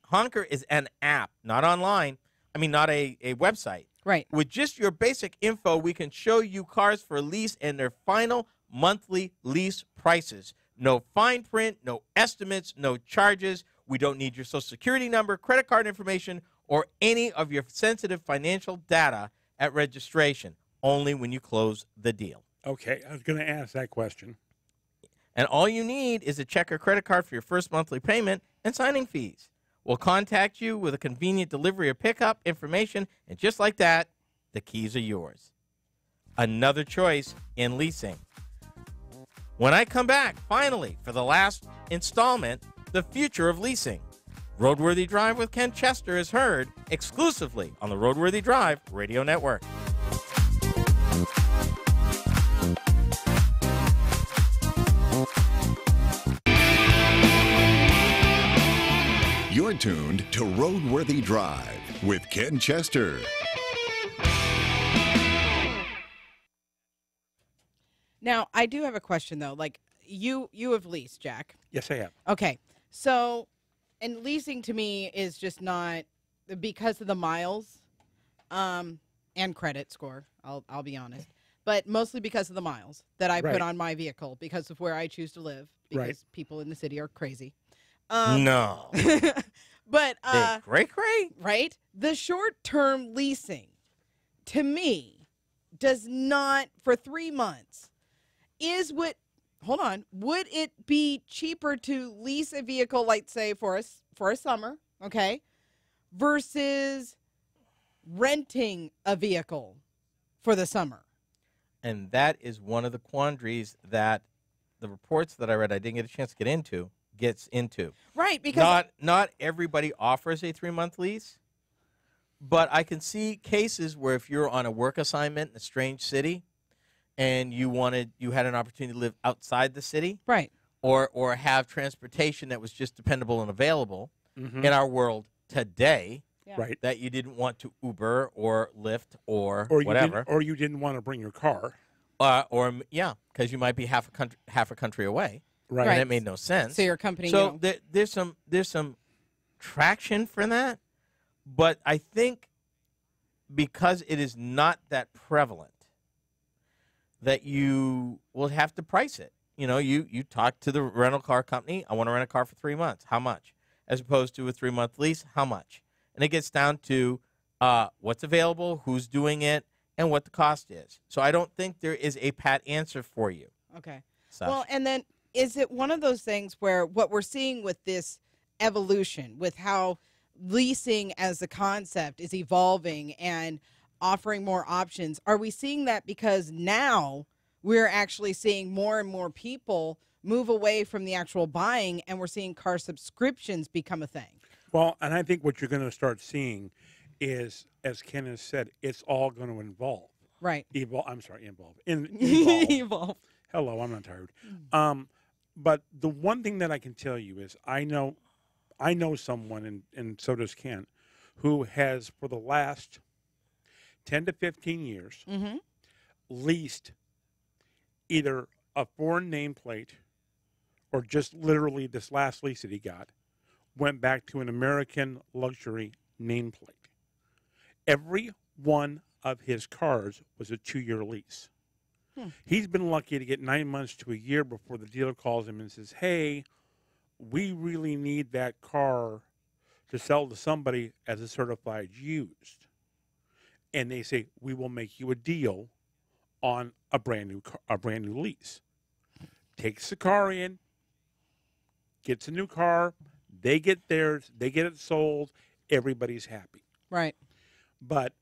Honker is an app, not online. I mean, not a website. Right. With just your basic info, we can show you cars for lease and their final monthly lease prices. No fine print, no estimates, no charges. We don't need your social security number, credit card information, or any of your sensitive financial data at registration, only when you close the deal. Okay, I was going to ask that question. And all you need is a check or credit card for your first monthly payment and signing fees. We'll contact you with a convenient delivery or pickup information, and just like that, the keys are yours. Another choice in leasing. When I come back, finally, for the last installment, the future of leasing. RoadWorthy Drive with Ken Chester is heard exclusively on the RoadWorthy Drive Radio Network. You're tuned to RoadWorthy Drive with Ken Chester. Now, I do have a question, though. Like, you have leased, Jack. Yes, I have. Okay. So, and leasing to me is just not because of the miles and credit score, I'll be honest. But mostly because of the miles that I Right. put on my vehicle because of where I choose to live, because Right. people in the city are crazy. No. But, Cray? right? The short-term leasing, to me, does not, for 3 months, would it be cheaper to lease a vehicle, like, say, for a summer, okay, versus renting a vehicle for the summer? And that is one of the quandaries that the reports that I read, I didn't get a chance to gets into. Right, because not everybody offers a 3-month lease, but I can see cases where if you're on a work assignment in a strange city and you had an opportunity to live outside the city, right, or have transportation that was just dependable and available Mhm. in our world today, yeah. Right. that you didn't want to Uber or Lyft or Or whatever, you didn't want to bring your car. because you might be half a country away, Right. and it made no sense. So your company, So there's some traction for that, but I think because it is not that prevalent, that you will have to price it. You know, you talk to the rental car company. I want to rent a car for 3 months. How much? As opposed to a 3-month lease, how much? And it gets down to what's available, who's doing it, and what the cost is. So I don't think there is a pat answer for you. okay. Sasha. Well, and then is it one of those things where what we're seeing with this evolution, with how leasing as a concept is evolving and offering more options. Are we seeing that because now we're actually seeing more and more people move away from the actual buying, and we're seeing car subscriptions become a thing? Well, and I think what you're going to start seeing is, as Ken has said, it's all going to involve. Right. Evolve. I'm sorry, involve. Evolve. Evolve. Hello, I'm not tired. But the one thing that I can tell you is I know someone, and so does Ken, who has for the last 10 to 15 years Mm-hmm. leased either a foreign nameplate or just literally this last lease that he got went back to an American luxury nameplate. Every one of his cars was a 2-year lease. He's been lucky to get 9 months to a year before the dealer calls him and says, hey, we really need that car to sell to somebody as a certified used. And they say, we will make you a deal on a brand new lease. Takes the car in, gets a new car, they get theirs, they get it sold, everybody's happy. Right. But,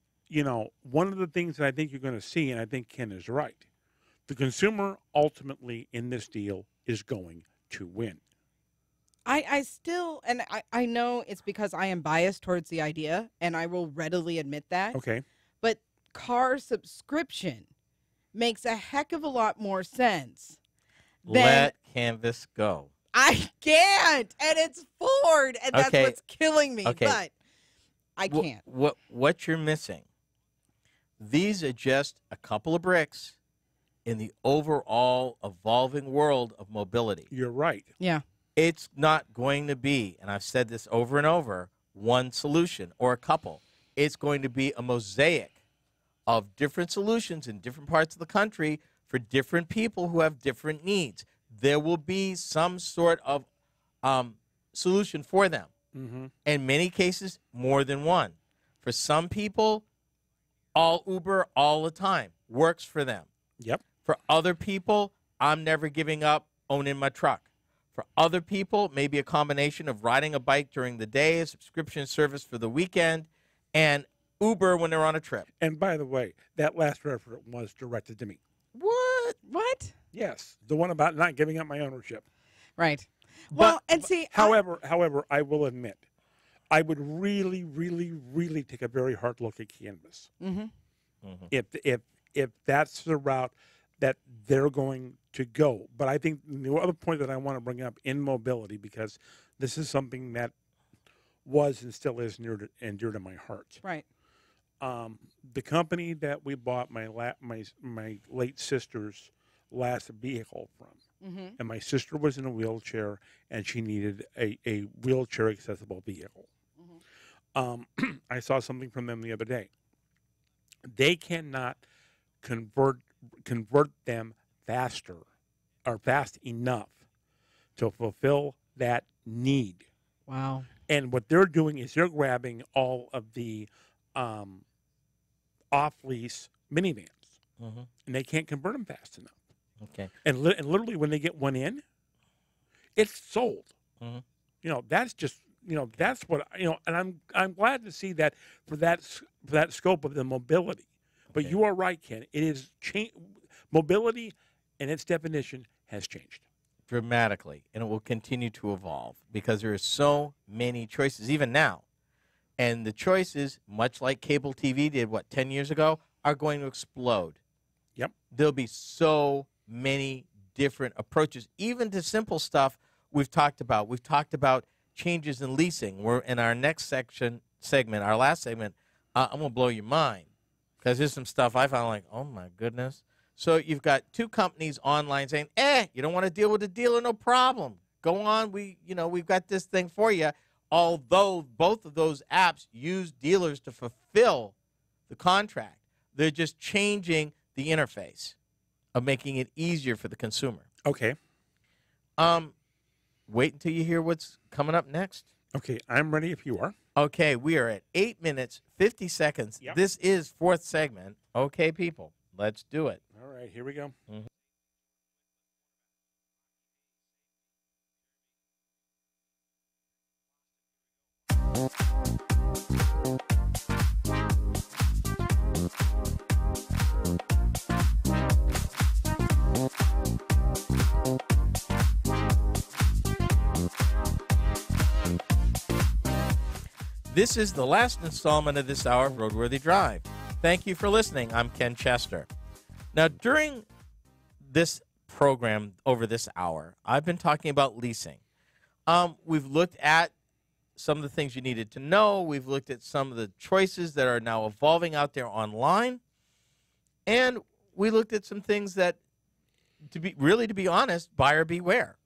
one of the things that I think you're going to see, and I think Ken is right, the consumer ultimately in this deal is going to win. I still, and I know it's because I am biased towards the idea, and I will readily admit that. Okay. But car subscription makes a heck of a lot more sense than Let Canvas go. I can't, and it's Ford, and that's Okay. what's killing me. Okay. But I can't. What you're missing? These are just a couple of bricks in the overall evolving world of mobility. You're right. Yeah. It's not going to be, and I've said this over and over, one solution or a couple. It's going to be a mosaic of different solutions in different parts of the country for different people who have different needs. There will be some sort of solution for them. Mm-hmm. In many cases, more than one. For some people, all Uber all the time works for them. Yep. For other people, I'm never giving up owning my truck. For other people, maybe a combination of riding a bike during the day, a subscription service for the weekend, and Uber when they're on a trip. And by the way, that last reference was directed to me. What? Yes, the one about not giving up my ownership. Right. Well, and see, However, I will admit, I would really, really, really take a very hard look at Canvas. If that's the route that they're going to go. But I think the other point that I want to bring up in mobility, because this is something that was and still is near and dear to my heart. right. The company that we bought my late sister's last vehicle from, and my sister was in a wheelchair and she needed a wheelchair accessible vehicle. I saw something from them the other day. They cannot convert them faster or fast enough to fulfill that need. Wow. And what they're doing is they're grabbing all of the off-lease minivans, and they can't convert them fast enough. Okay. And literally, when they get one in, it's sold. That's just that's what and I'm glad to see that for that scope of the mobility. But you are right, Ken. It is mobility, and its definition has changed Dramatically, and it will continue to evolve because there are so many choices, even now. And the choices, much like cable TV did, 10 years ago, are going to explode. Yep. There'll be so many different approaches, even to simple stuff we've talked about. We've talked about changes in leasing. We're in our next segment, our last segment, I'm going to blow your mind because there's some stuff I found like, oh, my goodness. So you've got two companies online saying, you don't want to deal with a dealer, no problem. Go on, we've got this thing for you. Although both of those apps use dealers to fulfill the contract, they're just changing the interface of making it easier for the consumer. Okay. Wait until you hear what's coming up next. Okay, I'm ready if you are. Okay, we are at 8 minutes, 50 seconds. Yep. This is fourth segment. Okay, people, let's do it. All right, here we go. This is the last installment of this hour of RoadWorthy Drive. Thank you for listening. I'm Ken Chester. Now, during this program over this hour, I've been talking about leasing. We've looked at some of the things you needed to know. We've looked at some of the choices that are now evolving out there online. And we looked at some things that, to be honest, buyer beware.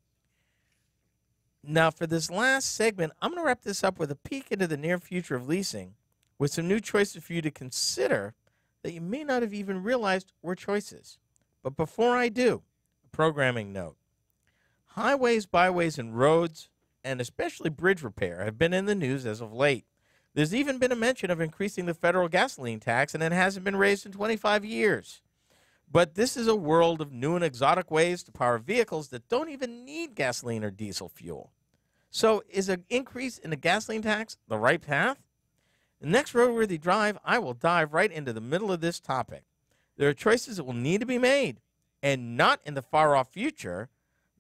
Now, for this last segment, I'm going to wrap this up with a peek into the near future of leasing with some new choices for you to consider that you may not have even realized were choices. But before I do, a programming note. Highways, byways, and roads, and especially bridge repair, have been in the news as of late. There's even been a mention of increasing the federal gasoline tax, and it hasn't been raised in 25 years. But this is a world of new and exotic ways to power vehicles that don't even need gasoline or diesel fuel. So is an increase in the gasoline tax the right path? The next RoadWorthy Drive, I will dive right into the middle of this topic. There are choices that will need to be made, and not in the far-off future,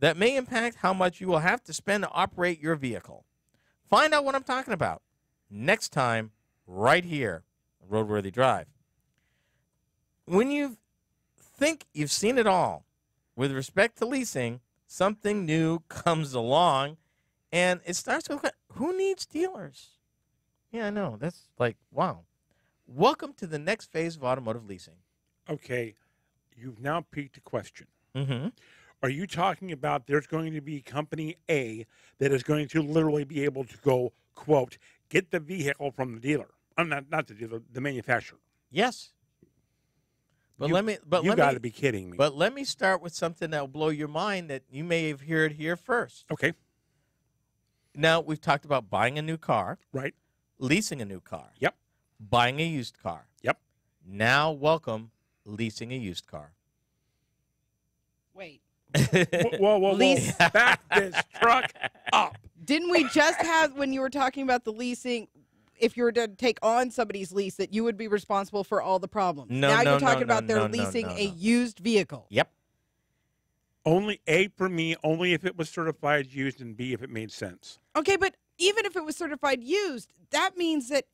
that may impact how much you will have to spend to operate your vehicle. Find out what I'm talking about next time, right here, on RoadWorthy Drive. When you think you've seen it all with respect to leasing, something new comes along, and it starts to look like, who needs dealers? Yeah, I know. That's like, wow. Welcome to the next phase of automotive leasing. Okay, you've now piqued a question. Mm-hmm. Are you talking about there's going to be company A that is going to literally be able to go, quote, get the vehicle from the dealer? Not the dealer, the manufacturer. Yes. But you, let me. You got to be kidding me. But let me start with something that will blow your mind that you may have heard here first. Okay. Now, we've talked about buying a new car. Right. Leasing a new car. Yep. Buying a used car. Yep. Now, welcome leasing a used car. Wait. Whoa. Lease. Back this truck up. Didn't we just have, when you were talking about the leasing, if you were to take on somebody's lease, that you would be responsible for all the problems? Now you're talking about they're leasing a used vehicle. Yep. Only A for me, only if it was certified used, and B if it made sense. Okay, but even if it was certified used, that means that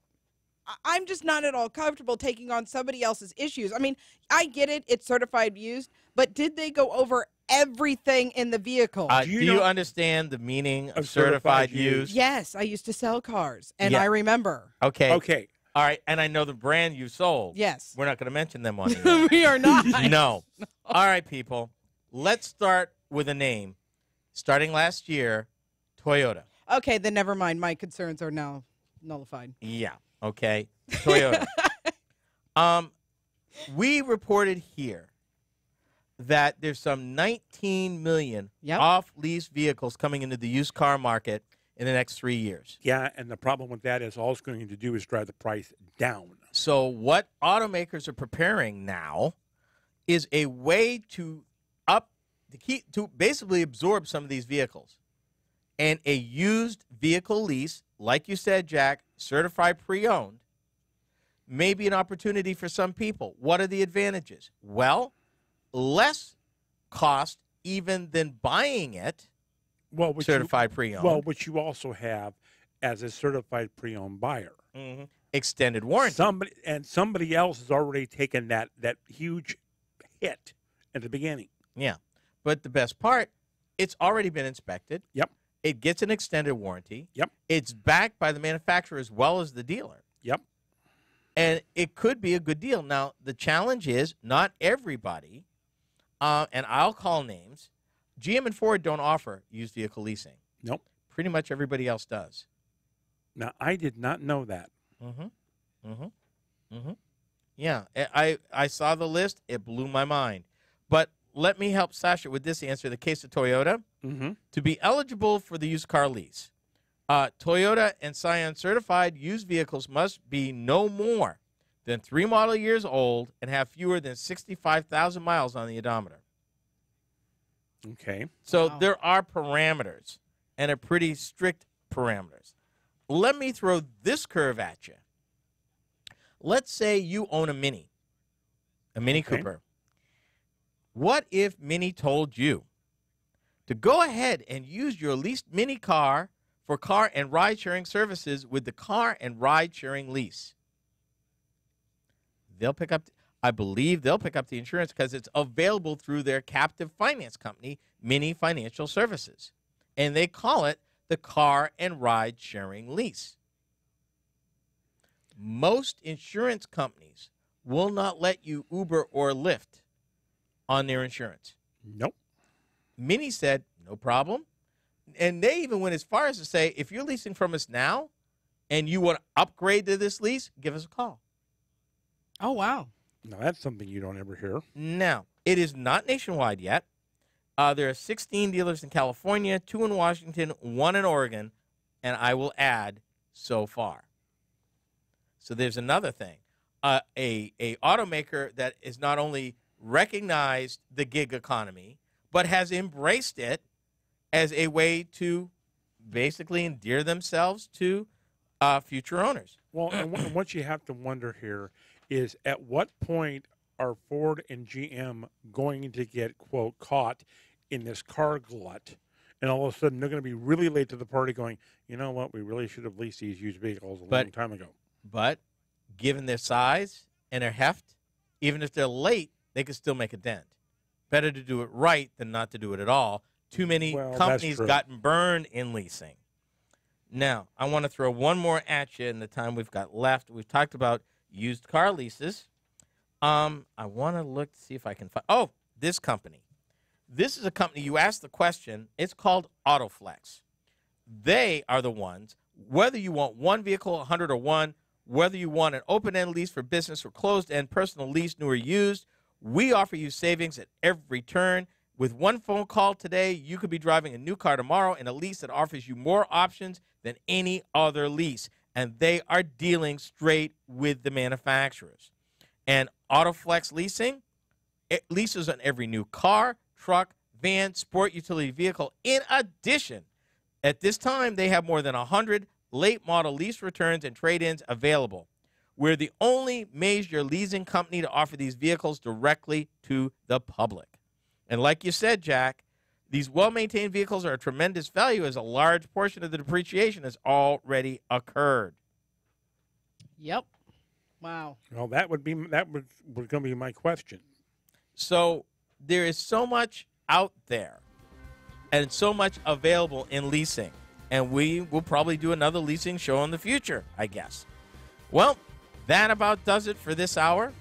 I'm just not at all comfortable taking on somebody else's issues. I mean, I get it, it's certified used, but did they go over everything in the vehicle? Do you understand the meaning of certified used? Yes, I used to sell cars, and Yeah. I remember. Okay. Okay. All right, and I know the brand you sold. Yes. We're not going to mention them on here. We are not. No. All right, people. Let's start with a name. Starting last year, Toyota. Okay, then never mind. My concerns are now nullified. Yeah. Okay. Toyota. We reported here that there's some 19 million Yep. off-lease vehicles coming into the used car market in the next 3 years. Yeah, and the problem with that is all it's going to do is drive the price down. So what automakers are preparing now is a way to basically absorb some of these vehicles. And a used vehicle lease, like you said, Jack, certified pre-owned, may be an opportunity for some people. What are the advantages? Well, less cost even than buying it certified pre-owned. Well, which you also have as a certified pre-owned buyer. Mm-hmm. Extended warranty. Somebody else has already taken that huge hit at the beginning. Yeah. But the best part, it's already been inspected. Yep. It gets an extended warranty. Yep. It's backed by the manufacturer as well as the dealer. Yep. And it could be a good deal. Now, the challenge is not everybody, and I'll call names, GM and Ford don't offer used vehicle leasing. Nope. Pretty much everybody else does. Now, I did not know that. Mm-hmm. Mm-hmm. Mm-hmm. Yeah, I saw the list. It blew my mind. But let me help Sasha with this answer. In the case of Toyota, Mm-hmm. to be eligible for the used car lease, Toyota and Scion certified used vehicles must be no more than 3 model years old and have fewer than 65,000 miles on the odometer. Okay. So Wow. there are parameters, and are pretty strict parameters. let me throw this curve at you. Let's say you own a Mini Okay. Cooper. What if Mini told you to go ahead and use your leased Mini car for car and ride-sharing services with the car and ride-sharing lease? They'll pick up, I believe they'll pick up the insurance because it's available through their captive finance company, Mini Financial Services. And they call it the car and ride-sharing lease. Most insurance companies will not let you Uber or Lyft on their insurance. Nope. Mini said, no problem. And they even went as far as to say, if you're leasing from us now and you want to upgrade to this lease, give us a call. Oh, wow. Now, that's something you don't ever hear. Now, it is not nationwide yet. There are 16 dealers in California, 2 in Washington, 1 in Oregon, and I will add so far. So there's another thing. A automaker that is not only recognized the gig economy, but has embraced it as a way to basically endear themselves to future owners. Well, and what you have to wonder here is at what point are Ford and GM going to get, quote, caught in this car glut? And all of a sudden they're going to be really late to the party going, you know what, we really should have leased these used vehicles a long time ago. But given their size and their heft, even if they're late, they could still make a dent. Better to do it right than not to do it at all. Too many Well, that's companies true. gotten burned in leasing. Now, I want to throw one more at you in the time we've got left. We've talked about used car leases. I want to look to see if I can find. Oh, this company. This is a company, you asked the question, it's called AutoFlex. They are the ones, whether you want one vehicle, 100 or one, whether you want an open-end lease for business or closed-end personal lease, new or used, we offer you savings at every turn. With one phone call today, you could be driving a new car tomorrow in a lease that offers you more options than any other lease. And they are dealing straight with the manufacturers. And AutoFlex Leasing, it leases on every new car, truck, van, sport utility vehicle. In addition, at this time, they have more than 100 late model lease returns and trade-ins available. We're the only major leasing company to offer these vehicles directly to the public. And like you said, Jack, these well-maintained vehicles are a tremendous value as a large portion of the depreciation has already occurred. Yep. Wow. Well, that was going to be my question. So there is so much out there and so much available in leasing. And we will probably do another leasing show in the future, I guess. Well, that about does it for this hour.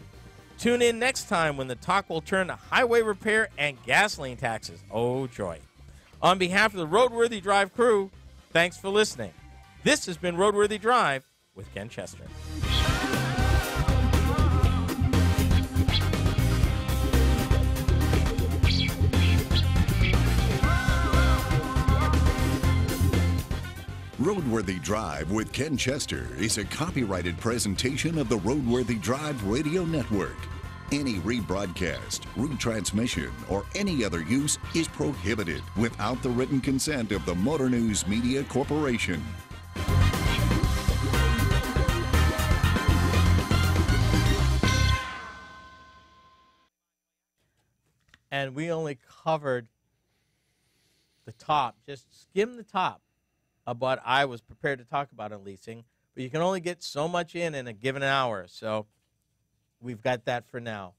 Tune in next time when the talk will turn to highway repair and gasoline taxes. Oh, joy. On behalf of the RoadWorthy Drive crew, thanks for listening. This has been RoadWorthy Drive with Ken Chester. RoadWorthy Drive with Ken Chester is a copyrighted presentation of the RoadWorthy Drive Radio Network. Any rebroadcast, retransmission, or any other use is prohibited without the written consent of the Motor News Media Corporation. And we only covered the top, just skim the top of what I was prepared to talk about on leasing, but you can only get so much in a given hour. So we've got that for now.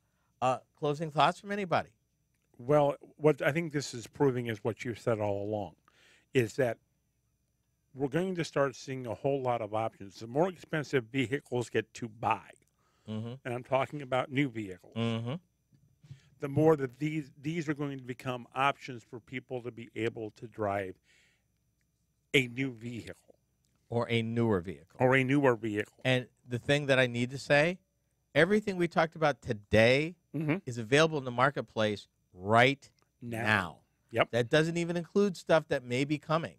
Closing thoughts from anybody? Well, what I think this is proving is what you've said all along, is that we're going to start seeing a whole lot of options. The more expensive vehicles get to buy, and I'm talking about new vehicles, the more that these are going to become options for people to be able to drive a new vehicle. Or a newer vehicle. Or a newer vehicle. And the thing that I need to say, everything we talked about today is available in the marketplace right now. Yep. That doesn't even include stuff that may be coming.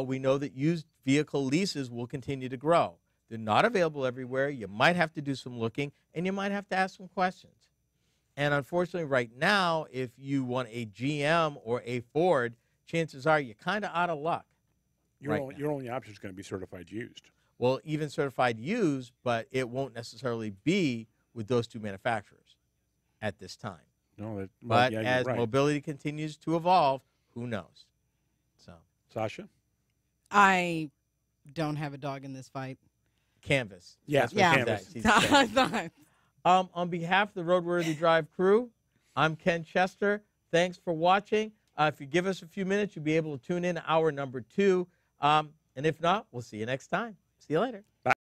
We know that used vehicle leases will continue to grow. They're not available everywhere. You might have to do some looking, and you might have to ask some questions. And unfortunately, right now, if you want a GM or a Ford, chances are you're kind of out of luck. Your only option is going to be certified used. Well, even certified used, but it won't necessarily be with those two manufacturers at this time. No, But yeah, you're as right. mobility continues to evolve, who knows? So, Sasha? I don't have a dog in this fight. Canvas. Yeah, That's what yeah. she's at. She's Canvas. On behalf of the Roadworthy Drive crew, I'm Ken Chester. Thanks for watching. If you give us a few minutes, you'll be able to tune in to hour number 2. And if not, we'll see you next time. See you later.